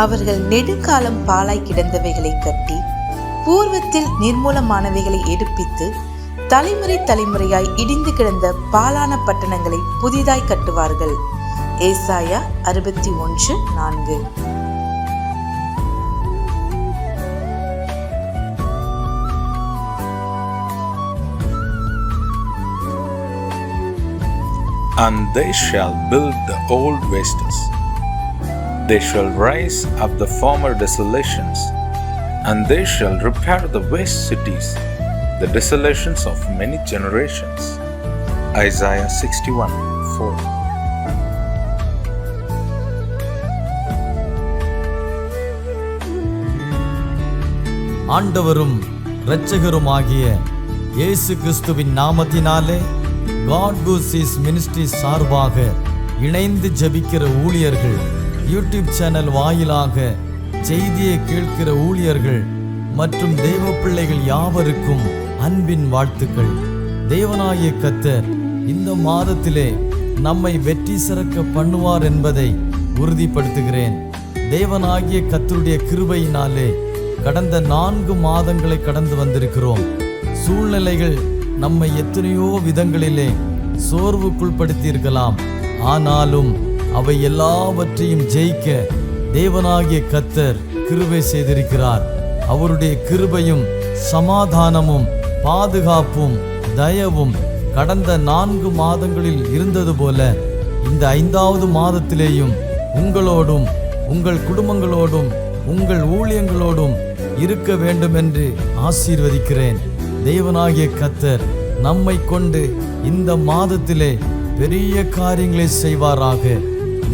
அவர்கள் நெடுங்காலம் பாழாய் கிடந்தவைகளை கட்டி பூர்வத்தில் நிர்மூலமானவைகளை எடுப்பித்து தலைமுறை தலைமுறையாய் இடிந்து கிடந்த பாழான பட்டணங்களை புதிதாய் கட்டுவார்கள். ஏசாயா 61:4. And they shall build the old wastes. They shall raise up the former desolations, and they shall repair the waste cities, the desolations of many generations. Isaiah 61:4. ஆண்டவரும் இரட்சகருமாகிய இயேசு கிறிஸ்துவின் நாமத்தினாலே காட் கூசிஸ் மினிஸ்ட்ரி சார்பாக இணைந்து ஜெபிக்கிற ஊழியர்கள், யூடியூப் சேனல் வாயிலாக செய்தியை கேட்கிற ஊழியர்கள் மற்றும் தேவ பிள்ளைகள் யாவருக்கும் அன்பின் வாழ்த்துக்கள். தேவனாகிய கர்த்தர் இந்த மாதத்திலே நம்மை வெற்றி சிறக்க பண்ணுவார் என்பதை உறுதிப்படுத்துகிறேன். தேவனாகிய கர்த்தருடைய கிருபையினாலே கடந்த 4 மாதங்களை கடந்து வந்திருக்கிறோம். சூழ்நிலைகள் நம்மை எத்தனையோ விதங்களிலே சோர்வுக்குள்படுத்தியிருக்கலாம். ஆனாலும் அவை எல்லாவற்றையும் ஜெயிக்க தேவனாகிய கர்த்தர் கிருபை செய்திருக்கிறார். அவருடைய கிருபையும் சமாதானமும் பாதுகாப்பும் தயவும் கடந்த 4 மாதங்களில் இருந்தது போல இந்த 5வது மாதத்திலேயும் உங்களோடும் உங்கள் குடும்பங்களோடும் உங்கள் ஊழியங்களோடும் இருக்க வேண்டும் என்று ஆசீர்வதிக்கிறேன். தேவனாகிய கர்த்தர் நம்மை கொண்டு இந்த மாதத்திலே பெரிய காரியங்களை செய்வாராக.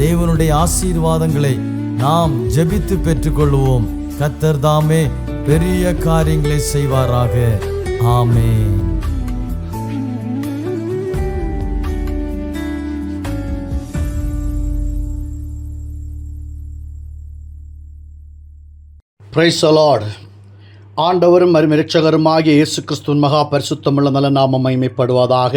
தேவனுடைய ஆசீர்வாதங்களை நாம் ஜெபித்து பெற்றுக்கொள்வோம். கர்த்தர் தாமே பெரிய காரியங்களை செய்வாராக. ஆமென். Praise the Lord. ஆண்டவரும் இரட்சகருமாகிய இயேசு கிறிஸ்துவின் மகா பரிசுத்தமுள்ள நல்ல நாமம் மகிமைப்படுவதாக.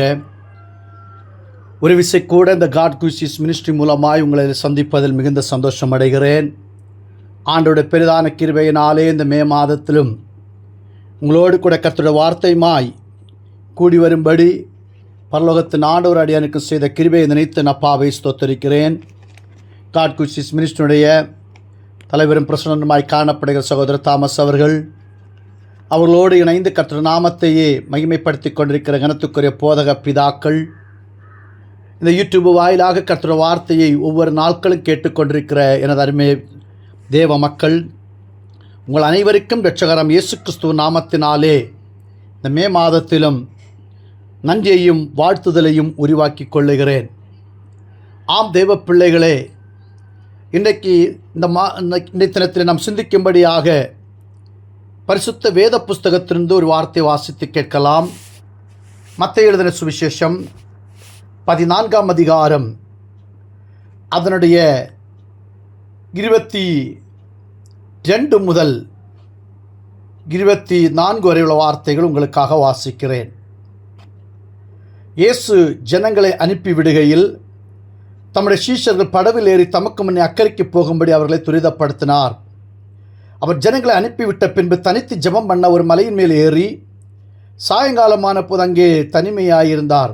ஒரு விசை கூட இந்த காட் கூசிஸ் மினிஸ்ட்ரி மூலமாய் உங்களை சந்திப்பதில் மிகுந்த சந்தோஷம் அடைகிறேன். ஆண்டவருடைய பெரிதான கிருபையினாலே இந்த மே மாதத்திலும் உங்களோடு கூட கர்த்தருடைய வார்த்தையுமாய் கூடி வரும்படி பரலோகத்தின் ஆண்டவர் அடியானுக்கு செய்த கிருபையை நினைத்து அப்பாவை ஸ்தோத்தரிக்கிறேன். காட் கூசிஸ் மினிஸ்ட்ரியுடைய தலைவரும் பிரசன்னமாய் காணப்படுகிற சகோதரர் தாமஸ் அவர்களோடு இணைந்து கர்த்தர் நாமத்தையே மகிமைப்படுத்தி கொண்டிருக்கிற கனத்துக்குரிய போதக பிதாக்கள், இந்த யூடியூப் வாயிலாக கர்த்தர் வார்த்தையை ஒவ்வொரு நாட்களும் கேட்டுக்கொண்டிருக்கிற எனது அருமை தேவ மக்கள், உங்கள் அனைவருக்கும் இரட்சகராம் இயேசு கிறிஸ்துவ நாமத்தினாலே இந்த மே மாதத்திலும் நன்றியையும் வாழ்த்துதலையும் உருவாக்கி கொள்ளுகிறேன். ஆம் தேவ பிள்ளைகளே, இன்றைக்கு இந்த தினத்தில் நாம் சிந்திக்கும்படியாக பரிசுத்த வேத புஸ்தகத்திலிருந்து ஒரு வார்த்தை வாசித்து கேட்கலாம். மத்தேயு எழுதின சுவிசேஷம் 14ஆம் அதிகாரம் அதனுடைய 22 முதல் 24 வரை உள்ள வார்த்தைகள் உங்களுக்காக வாசிக்கிறேன். இயேசு ஜனங்களை அனுப்பிவிடுகையில் தம்முடைய சீஷர்கள் படவில் ஏறி தமக்கு முன்னே அக்கறைக்கு போகும்படி அவர்களை துரிதப்படுத்தினார். அவர் ஜனங்களை அனுப்பிவிட்ட பின்பு தனித்து ஜெபம் பண்ண ஒரு மலையின் மேல் ஏறி சாயங்காலமான போது அங்கே தனிமையாயிருந்தார்.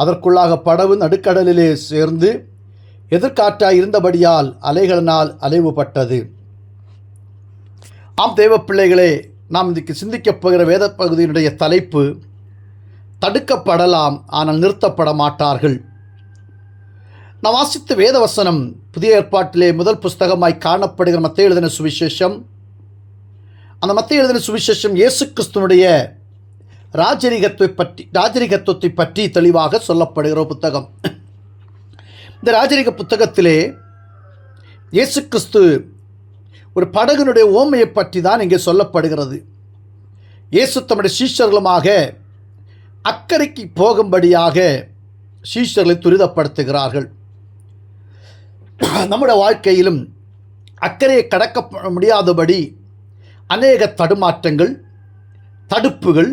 அதற்குள்ளாக படவு நடுக்கடலிலே சேர்ந்து எதிர்காற்றாய் இருந்தபடியால் அலைகளினால் அலைவுபட்டது. ஆம் தேவ பிள்ளைகளே, நாம் இன்றைக்கு சிந்திக்கப் போகிற வேத பகுதியினுடைய தலைப்பு தடுக்கப்படலாம் ஆனால் நிறுத்தப்பட மாட்டார்கள். நான் வாசித்த வேத வசனம் புதிய ஏற்பாட்டிலே முதல் புஸ்தகமாய் காணப்படுகிற மத்தேயு எழுதின சுவிசேஷம். அந்த மத்தேயு எழுதின சுவிசேஷம் இயேசு கிறிஸ்துவனுடைய ராஜரிகத்துவத்தை பற்றி தெளிவாக சொல்லப்படுகிற புத்தகம். இந்த ராஜரிக புத்தகத்திலே இயேசு கிறிஸ்து ஒரு படகுனுடைய ஓமையை பற்றி தான் இங்கே சொல்லப்படுகிறது. இயேசு தம்முடைய சீஷர்களுமாக அக்கறைக்கு போகும்படியாக சீஷர்களை துரிதப்படுத்துகிறார்கள். நம்முடைய வாழ்க்கையிலும் அக்கறையை கடக்க முடியாதபடி அநேக தடுமாற்றங்கள், தடுப்புகள்,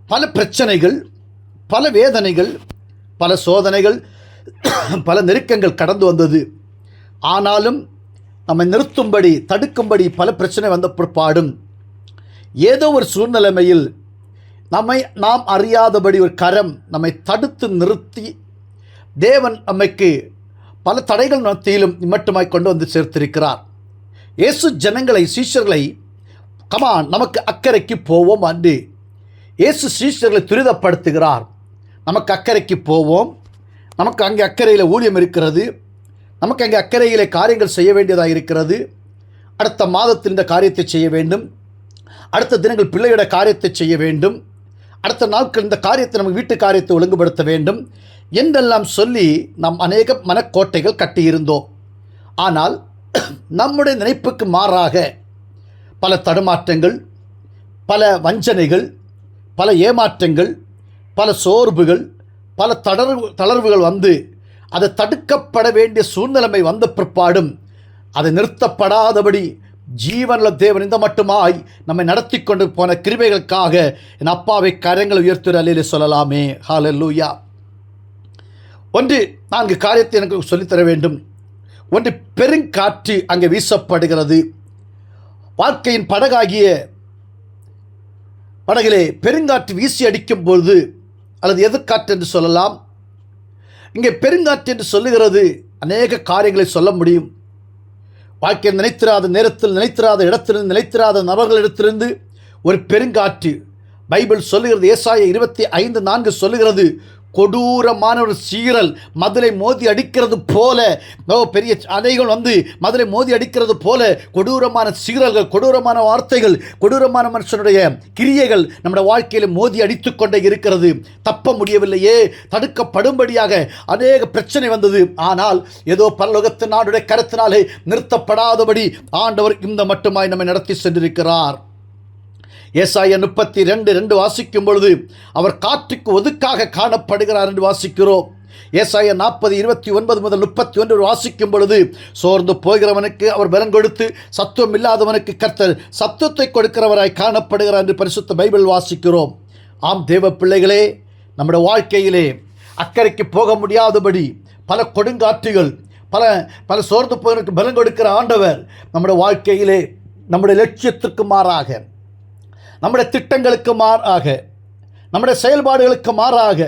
பல பிரச்சனைகள், பல வேதனைகள், பல சோதனைகள், பல நெருக்கங்கள் கடந்து வந்தது. ஆனாலும் நம்மை நிறுத்தும்படி தடுக்கும்படி பல பிரச்சனை வந்த பிற்பாடும் ஏதோ ஒரு சூழ்நிலைமையில் நாம் அறியாதபடி ஒரு கரம் நம்மை தடுத்து நிறுத்தி தேவன் நம்மைக்கு பல தடைகள் மத்தியிலும் மட்டுமாய் கொண்டு வந்து சேர்த்திருக்கிறார். இயேசு ஜனங்களை, சீஷர்களை, நமக்கு அக்கறைக்கு போவோம் என்று இயேசு சீஷர்களை துரிதப்படுத்துகிறார். நமக்கு அக்கறைக்கு போவோம், நமக்கு அங்கே அக்கறையில் ஊழியம் இருக்கிறது, நமக்கு அங்கே அக்கறையிலே காரியங்கள் செய்ய வேண்டியதாக இருக்கிறது, அடுத்த மாதத்தில் இந்த காரியத்தை செய்ய வேண்டும், அடுத்த தினங்கள் பிள்ளையோட காரியத்தை செய்ய வேண்டும், அடுத்த நாட்கள் இந்த காரியத்தை நம்ம வீட்டு காரியத்தை ஒழுங்குபடுத்த வேண்டும் என்றெல்லாம் சொல்லி நாம் அநேக மனக்கோட்டைகள் கட்டியிருந்தோம். ஆனால் நம்முடைய நினைப்புக்கு மாறாக பல தடுமாற்றங்கள், பல வஞ்சனைகள், பல ஏமாற்றங்கள், பல சோர்வுகள், பல தளர்வுகள் வந்து அதை தடுக்கப்பட வேண்டிய சூழ்நிலைமை வந்த பிற்பாடும் அதை நிறுத்தப்படாதபடி ஜீவனுள்ள தேவன் இந்த மட்டுமாய் நம்மை நடத்தி கொண்டு போன கிருபைகளுக்காக என் அப்பாவை கரங்கள் உயர்த்துகிற அல்லேலூயா சொல்லலாமே. ஹல்லேலூயா. 4 காரியத்தை எனக்கு சொல்லித்தர வேண்டும். ஒன்று, பெருங்காற்று அங்கே வீசப்படுகிறது. வாழ்க்கையின் படகாகிய படகிலே பெருங்காற்று வீசி அடிக்கும் பொழுது, அல்லது எதிர்காற்று என்று சொல்லலாம். இங்கே பெருங்காற்று என்று சொல்லுகிறது அநேக காரியங்களை சொல்ல முடியும். வாழ்க்கையில் நினைத்திராத நேரத்தில், நினைத்திராத இடத்திலிருந்து, நினைத்திராத நபர்களிடத்திலிருந்து ஒரு பெருங்காற்று. பைபிள் சொல்லுகிறது, ஏசாயா 25:4 சொல்லுகிறது, கொடூரமான ஒரு சீரல் மதுரை மோதி அடிக்கிறது போல, பெரிய அலைகள் வந்து மதுரை மோதி அடிக்கிறது போல கொடூரமான சீரல்கள், கொடூரமான வார்த்தைகள், கொடூரமான மனுஷனுடைய கிரியைகள் நம்முடைய வாழ்க்கையில் மோதி அடித்து கொண்டே இருக்கிறது. தப்ப முடியவில்லையே, தடுக்கப்படும்படியாக அநேக பிரச்சனை வந்தது. ஆனால் ஏதோ பரலோகத்தின் நாடுடைய கருத்தினாலே நிறுத்தப்படாதபடி ஆண்டவர் இந்த மட்டுமாய் நம்மை நடத்தி சென்றிருக்கிறார். ஏசாயா 32:2 வாசிக்கும் பொழுது அவர் காற்றுக்கு ஒதுக்காக காணப்படுகிறார் என்று வாசிக்கிறோம். ஏசாயா 40:29 முதல் 31 வாசிக்கும் பொழுது சோர்ந்து போகிறவனுக்கு அவர் பலன் கொடுத்து சத்துவம் இல்லாதவனுக்கு கர்த்தர் சத்துவத்தை கொடுக்கிறவராய் காணப்படுகிறார் என்று பரிசுத்த பைபிள் வாசிக்கிறோம். ஆம் தேவ பிள்ளைகளே, நம்முடைய வாழ்க்கையிலே அக்கறைக்கு போக முடியாதபடி பல கொடுங்காற்றுகள், பல சோர்ந்து போகிறவனுக்கு பலன் கொடுக்கிற ஆண்டவர் நம்முடைய வாழ்க்கையிலே நம்முடைய லட்சியத்திற்கு மாறாக, நம்முடைய திட்டங்களுக்கு மாறாக, நம்முடைய செயல்பாடுகளுக்கு மாறாக,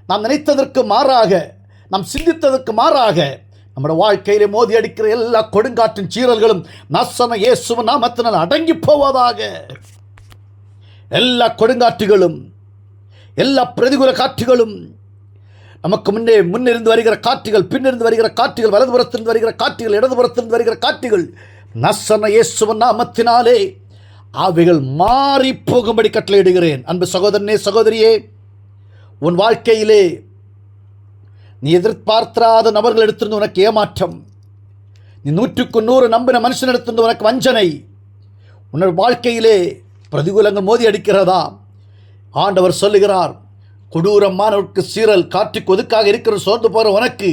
நாம் நினைத்ததற்கு மாறாக, நாம் சிந்தித்ததற்கு மாறாக நம்முடைய வாழ்க்கையிலே மோதி அடிக்கிற எல்லா கொடுங்காற்றின் சீரல்களும் நாசன இயேசுவின் நாமத்தினால் அடங்கி போவதாக. எல்லா கொடுங்காற்றுகளும், எல்லா பிரதிகூல காற்றுகளும், நமக்கு முன்னிருந்து வருகிற காற்றுகள், பின்னிருந்து வருகிற காற்றுகள், வலதுபுறத்திலிருந்து வருகிற காற்றுகள், இடதுபுறத்திலிருந்து வருகிற காற்றுகள், நாசன இயேசுவின் நாமத்தினாலே அவைகள் மாறி போகும்படி கட்டளையிடுகிறேன். அன்பு சகோதரனே, சகோதரியே, உன் வாழ்க்கையிலே நீ எதிர்பார்த்திராத நபர்கள் எடுத்திருந்து உனக்கு ஏமாற்றம், நீ 100க்கு 100 நம்பின மனுஷன் எடுத்திருந்து உனக்கு வஞ்சனை, உன்னோட வாழ்க்கையிலே பிரதிகூலங்கள் மோதி அடிக்கிறதா? ஆண்டவர் சொல்லுகிறார், கொடூரமானவருக்கு சீரல், காற்றுக்கு ஒதுக்காக இருக்கிற சோர்ந்து போகிற உனக்கு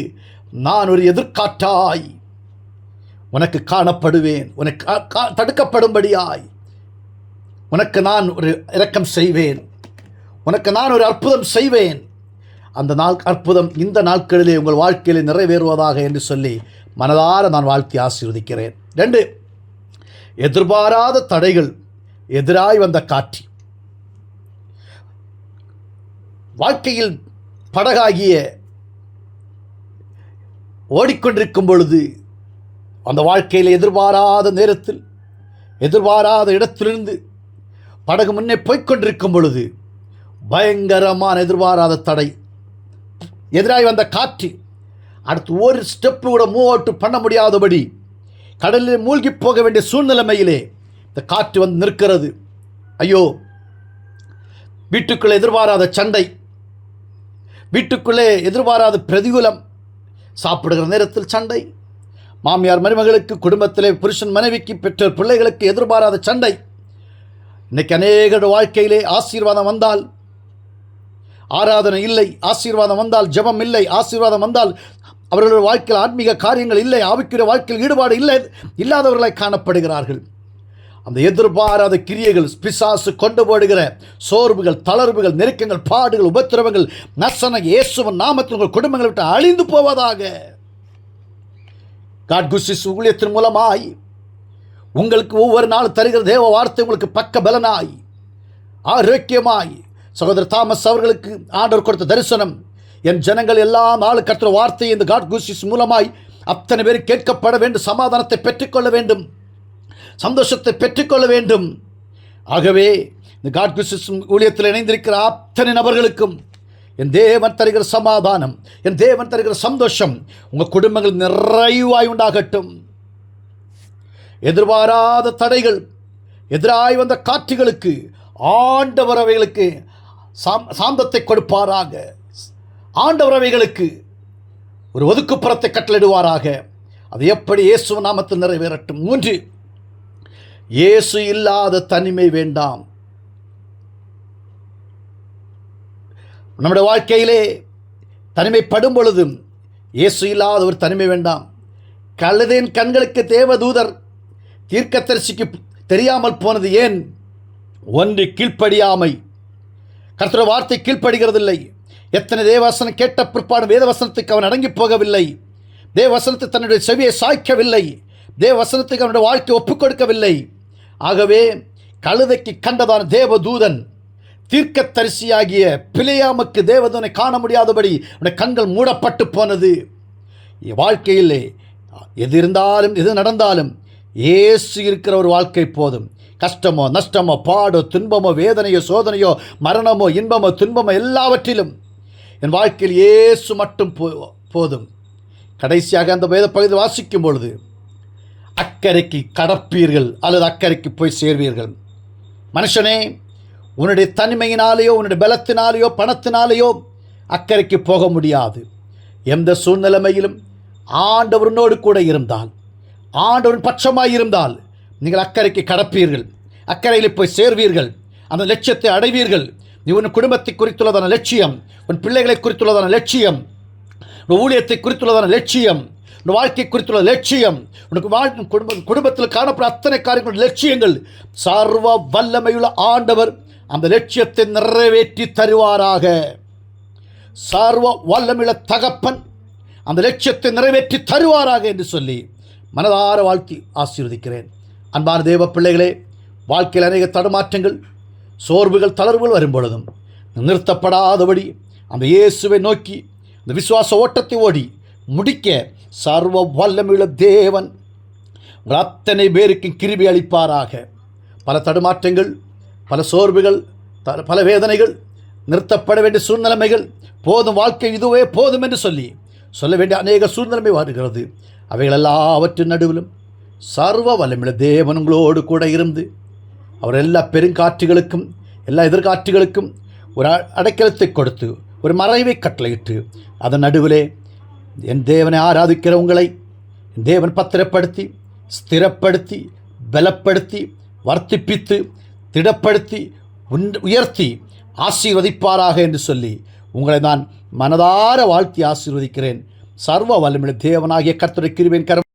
நான் ஒரு எதிர்காற்றாய் உனக்கு காணப்படுவேன். உனக்கு தடுக்கப்படும்படியாய் உனக்கு நான் ஒரு இரக்கம் செய்வேன், உனக்கு நான் ஒரு அற்புதம் செய்வேன். அந்த அற்புதம் இந்த நாட்களிலே உங்கள் வாழ்க்கையிலே நிறைவேறுவதாக என்று சொல்லி மனதார நான் வாழ்த்தி ஆசீர்வதிக்கிறேன். 2, எதிர்பாராத தடைகள், எதிராய் வந்த காற்று. வாழ்க்கையில் படகாகிய ஓடிக்கொண்டிருக்கும் பொழுது, அந்த வாழ்க்கையில் எதிர்பாராத நேரத்தில், எதிர்பாராத இடத்திலிருந்து படகு முன்னே போய்கொண்டிருக்கும் பொழுது பயங்கரமான எதிர்பாராத தடை, எதிராய் வந்த காற்று. அடுத்து ஒரு ஸ்டெப்பு கூட மூவ் அவுட் பண்ண முடியாதபடி கடலில் மூழ்கி போக வேண்டிய சூழ்நிலைமையிலே இந்த காற்று வந்து நிற்கிறது. ஐயோ, வீட்டுக்குள்ளே எதிர்பாராத சண்டை, வீட்டுக்குள்ளே எதிர்பாராத பிரதிகூலம், சாப்பிடுகிற நேரத்தில் சண்டை, மாமியார் மருமகளுக்கு, குடும்பத்திலே புருஷன் மனைவிக்கு, பெற்றோர் பிள்ளைகளுக்கு எதிர்பாராத சண்டை. இன்னைக்கு அநேக வாழ்க்கையிலே ஆசீர்வாதம் வந்தால் ஆராதனை இல்லை, ஆசீர்வாதம் வந்தால் ஜெபம் இல்லை, ஆசீர்வாதம் வந்தால் அவர்களுடைய வாழ்க்கையில் ஆன்மீக காரியங்கள் இல்லை, ஆவிக்குரிய வாழ்க்கையில் ஈடுபாடு இல்லாதவர்களாய் காணப்படுகிறார்கள். அந்த எதிர்பாராத கிரியைகள், பிசாசு கொண்டு போடுகிற சோர்வுகள், தளர்வுகள், நெருக்கங்கள், பாடுகள், உபத்திரவங்கள் நசன இயேசுவின் நாமத்தில் உங்கள் குடும்பங்களை விட்டு அழிந்து போவதாக. காட் குசிஸ் ஊழியத்தின் மூலமாய் உங்களுக்கு ஒவ்வொரு நாள் தருகிற தேவ வார்த்தை உங்களுக்கு பக்க பலனாய் ஆரோக்கியமாய் சகோதரர் தாமஸ் அவர்களுக்கு ஆண்டவர் கொடுத்த தரிசனம், என் ஜனங்கள் எல்லா நாளும் கர்த்தர் வார்த்தை இந்த காட் குசிஸ் மூலமாய் அத்தனை பேர் கேட்கப்பட வேண்டும், சமாதானத்தை பெற்றுக்கொள்ள வேண்டும், சந்தோஷத்தை பெற்றுக்கொள்ள வேண்டும். ஆகவே இந்த காட் குசிஸ் ஊழியத்தில் இணைந்திருக்கிற அத்தனை நபர்களுக்கும் என் தேவன் தருகிற சமாதானம், என் தேவன் தருகிற சந்தோஷம் உங்கள் குடும்பங்கள் நிறைவாய் உண்டாகட்டும். எதிர்பாராத தடைகள், எதிராய் வந்த காற்றுகளுக்கு ஆண்டவர் அவைகளுக்கு சாந்தத்தை கொடுப்பாராக. ஆண்டவர் அவைகளுக்கு ஒரு ஒதுக்குப்புறத்தை கட்டளிடுவாராக. அது எப்படி இயேசு நாமத்தில் நிறைவேறட்டும். 3, இயேசு இல்லாத தனிமை வேண்டாம். நம்முடைய வாழ்க்கையிலே தனிமைப்படும் பொழுதும் இயேசு இல்லாத ஒரு தனிமை வேண்டாம். கழுதையின் கண்களுக்கு தேவதூதர் தீர்க்கதரிசிக்கு தெரியாமல் போனது ஏன்? 1, கீழ்ப்படியாமை. கர்த்தருடைய வார்த்தை கீழ்ப்படுகிறதில்லை. எத்தனை தேவவசனம் கேட்ட பிற்பாடு வேதவசனத்துக்கு அவன் அடங்கி போகவில்லை. தேவவசனத்தை தன்னுடைய செவியை சாய்க்கவில்லை. தேவவசனத்துக்கு அவனுடைய வாழ்க்கை ஒப்புக் கொடுக்கவில்லை. ஆகவே கழுதைக்கு கண்டதான தேவதூதன் தீர்க்கதரிசியாகிய பிலேயாமுக்கு தேவதூதனை காண முடியாதபடி அவனுடைய கண்கள் மூடப்பட்டு போனது. வாழ்க்கையிலே எது இருந்தாலும் எது நடந்தாலும் இயேசு இருக்கிற ஒரு வாழ்க்கை போதும். கஷ்டமோ நஷ்டமோ பாடோ துன்பமோ வேதனையோ சோதனையோ மரணமோ இன்பமோ துன்பமோ எல்லாவற்றிலும் என் வாழ்க்கையில் இயேசு மட்டும் போதும். கடைசியாக அந்த வேத பகுதி வாசிக்கும் பொழுது அக்கறைக்கு கடப்பீர்கள் அல்லது அக்கறைக்கு போய் சேர்வீர்கள். மனுஷனே, உன்னுடைய தனிமையினாலேயோ உன்னுடைய பலத்தினாலேயோ பணத்தினாலேயோ அக்கறைக்கு போக முடியாது. எந்த சூழ்நிலைமையிலும் ஆண்டவரோடு கூட இருந்தால், ஆண்டவரின் பட்சமாய் இருந்தால் நீங்கள் அக்கறைக்கு கடப்பீர்கள், அக்கறையில் போய் சேர்வீர்கள், அந்த லட்சியத்தை அடைவீர்கள். நீ உன் குடும்பத்தை குறித்துள்ளதான லட்சியம், உன் பிள்ளைகளை குறித்துள்ளதான லட்சியம், உன் ஊழியத்தை குறித்துள்ளதான லட்சியம், உன் வாழ்க்கை குறித்துள்ள லட்சியம், உனக்கு குடும்பத்தில் காணப்படும் அத்தனை காரியங்கள் லட்சியங்கள் சர்வ வல்லமையுள்ள ஆண்டவர் அந்த லட்சியத்தை நிறைவேற்றி தருவாராக. சர்வ வல்லமையுள்ள தகப்பன் அந்த லட்சியத்தை நிறைவேற்றி தருவாராக என்று சொல்லி மனதார வாழ்த்தி ஆசீர்வதிக்கிறேன். அன்பான தேவ பிள்ளைகளே, வாழ்க்கையில் அநேக தடுமாற்றங்கள், சோர்வுகள், தளர்வுகள் வரும் பொழுதும் நிறுத்தப்படாதபடி அந்த இயேசுவை நோக்கி அந்த விசுவாச ஓட்டத்தை ஓடி முடிக்க சர்வ வல்லமையுள்ள தேவன் உங்கள் அத்தனை பேருக்கும் கிருபை அளிப்பாராக. பல தடுமாற்றங்கள், பல சோர்வுகள், பல வேதனைகள், நிறுத்தப்பட வேண்டிய சூழ்நிலைமைகள், போதும் வாழ்க்கை இதுவே போதும் என்று சொல்ல வேண்டிய அநேக சூழ்நிலைமை வருகிறது. அவைகள் எல்லாவற்றின் நடுவிலும் சர்வ வல்லமையுள்ள தேவன் உங்களோடு கூட இருந்து அவர் எல்லா பெருங்காற்றுகளுக்கும் எல்லா எதிர்காற்றுகளுக்கும் ஒரு அடைக்கலத்தை கொடுத்து ஒரு மறைவை கட்டளையிட்டு அதன் நடுவிலே என் தேவனை ஆராதிக்கிற உங்களை என் தேவன் பத்திரப்படுத்தி ஸ்திரப்படுத்தி பலப்படுத்தி வர்த்திப்பித்து திடப்படுத்தி உயர்த்தி ஆசீர்வதிப்பாராக என்று சொல்லி உங்களை நான் மனதார வாழ்த்தி ஆசீர்வதிக்கிறேன். சர்வ வல்லமையுள்ள தேவனாகிய கர்த்தருடைய கிருபையின் கரம்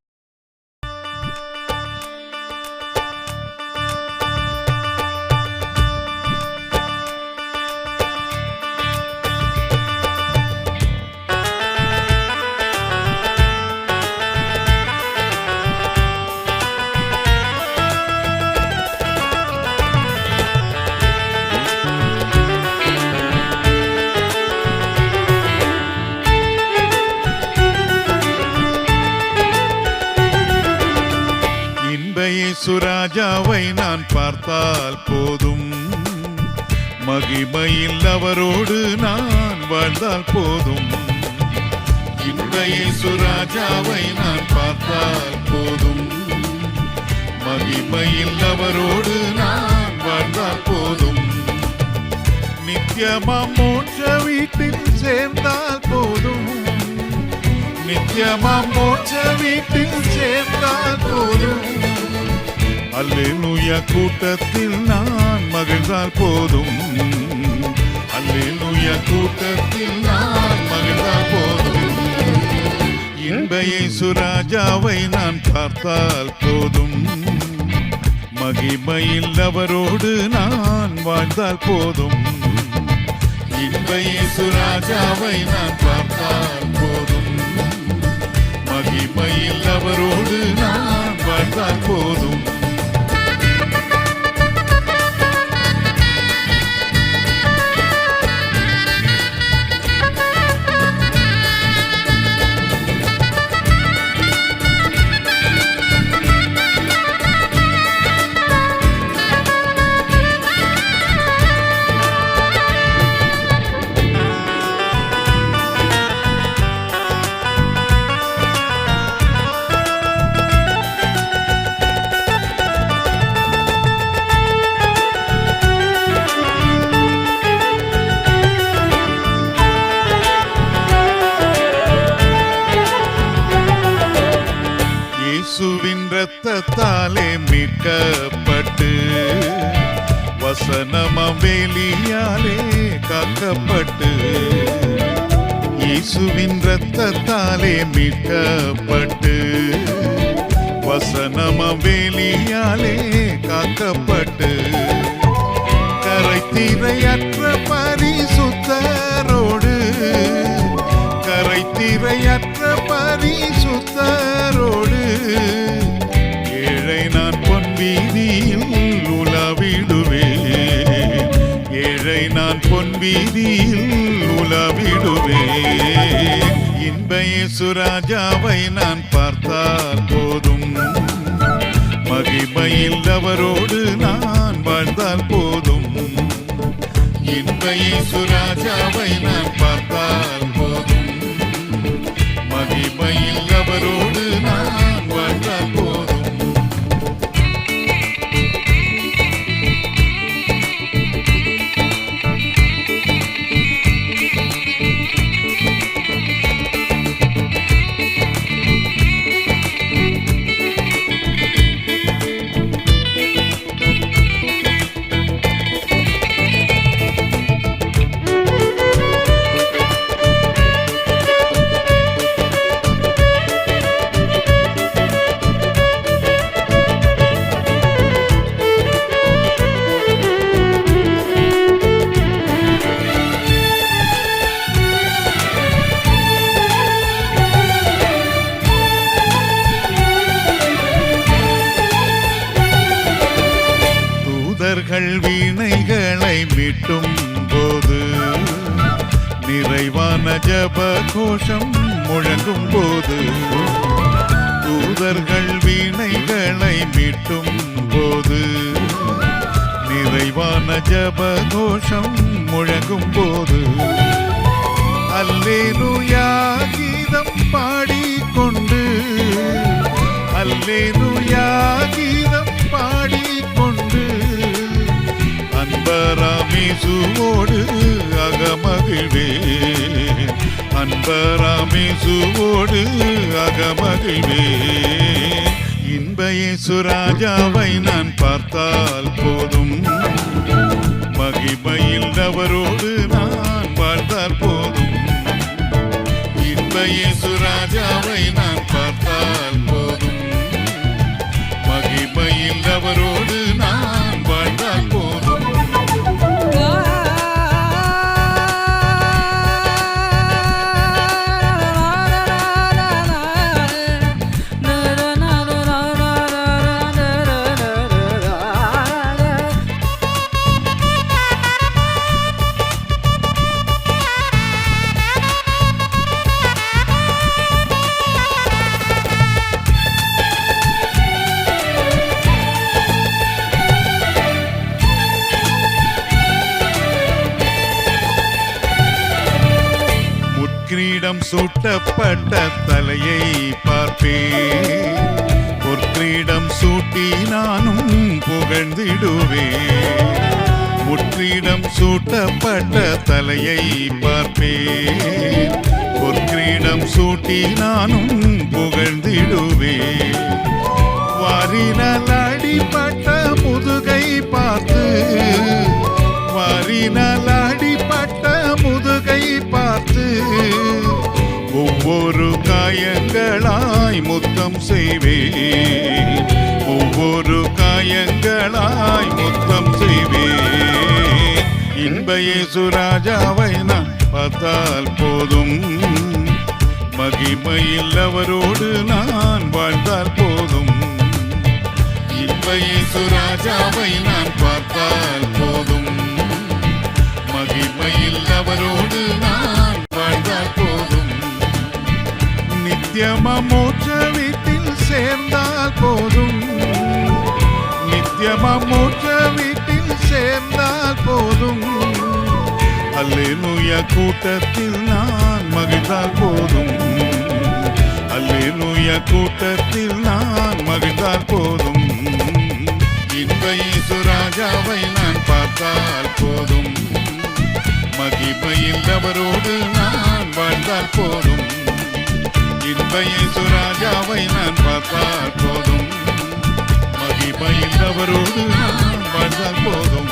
சுராஜாவை நான் பார்த்தால் போதும், மகிமையில் அவரோடு நான் வாழ்ந்தால் போதும். இன்றைய சுராஜாவை நான் பார்த்தால் போதும், மகிமையில் அவரோடு நான் வாழ்ந்தால் போதும். நித்தியமாம் மோட்ச வீட்டில் சேர்ந்தால் போதும், நித்தியமாம் மோட்ச வீட்டில் சேர்ந்தால் போதும். அல்லேலூயா கூட்டத்தில் நான் மகிழ்ந்தால் போதும், அல்லேலூயா கூட்டத்தில் நான் மகிழ்ந்தால் போதும். இன்பையை சுராஜாவை நான் பார்த்தால் போதும், மகிமையில் அவரோடு நான் வாழ்ந்தால் போதும். இன்பையை சுராஜாவை நான் பார்த்தால் போதும், மகிமையில் அவரோடு இரத்தத்தாலே மீட்கப்பட்டு வசனமாம் வேலியாலே காக்கப்பட்டு இயேசுவின் இரத்தத்தாலே மீட்கப்பட்டு வசனமாம் வேலியாலே காக்கப்பட்டு கரைத்திரையற்ற பரிசுத்தரோடு கரைத்திரையற்ற பரிசுத்தரோடு ஏழை நான் பொன் வீதியில் உலாவிடுவேன் ஏழை நான் பொன் வீதியில் உலாவிடுவேன் இன்ப இயேசு ராஜாவை நான் பார்த்தால் போதும் மகிமையில் அவரோடு நான் வாழ்ந்தால் போதும் இன்ப இயேசு ராஜாவை நான் பார்த்தால் போதும் மகிமையில் அவரோடு நான் வாழ்ந்தால் போதும் வீணைகளை மீட்டும் போது நிறைவான ஜப கோஷம் முழங்கும் போது தூதர்கள் வீணைகளை மீட்டும் போது நிறைவான ஜப கோஷம் முழங்கும் போது அல்லேலூயா கீதம் பாடிக்கொண்டு அல்லேலூயா கீதம் பாடிக்கொண்டு அன்பராமேசுவோடு அகமகிழ்வேன் அன்பராமேசுவோடு அகமகிழ்வேன் இன்ப இயேசு ராஜாவை நான் பார்த்தால் போதும் மகிமையில் அவரோடு நான் வாழ்ந்தால் போதும் இன்ப இயேசு ராஜாவை நான் பார்த்தால் போதும் மகிமையில் அவரோடு நான் வாழ்ந்தால் போதும் கிரீடம் சூட்டப்பட்ட தலையை பார்ப்பேன் ஒரு கிரீடம் சூட்டி நானும் புகழ்ந்திடுவேன் முற்றிடம் சூட்டப்பட்ட தலையை பார்ப்பேன் ஒரு கிரீடம் சூட்டி நானும் புகழ்ந்திடுவேன் வாரினால் அடிபட்ட முதுகை பார்த்து வாரினால் அடிபட்ட முதுகை பார்த்து ஒவ்வொரு காயங்களாய் முத்தம் செய்வேன் ஒவ்வொரு காயங்களாய் முத்தம் செய்வேன் இன்ப இயேசு ராஜாவை நான் பார்த்தால் போதும் மகிமையில் அவரோடு நான் வாழ்ந்தால் போதும் இன்ப இயேசு ராஜாவை நான் பார்த்தால் போதும் மகிமையில் அவரோடு நான் வாழ்ந்தால் போதும் நித்தியமா மோட்ச வீட்டில் சேர்ந்தால் போதும் நித்தியமா மோட்ச வீட்டில் சேர்ந்தால் போதும் அல்லேலூயா கூட்டத்தில் நான் மகிழ்ந்தால் போதும் அல்லேலூயா கூட்டத்தில் நான் மகிழ்ந்தால் போதும் இன்ப இயேசு ராஜாவை நான் பார்த்தால் போதும் மகிமையில் அவரோடு நான் வாழ்ந்தால் போதும் இன்ப இயேசு ராஜாவை நான் பார்த்தால் போதும் பயின்றவரோடு நான் வாழ்ந்தால் போதும்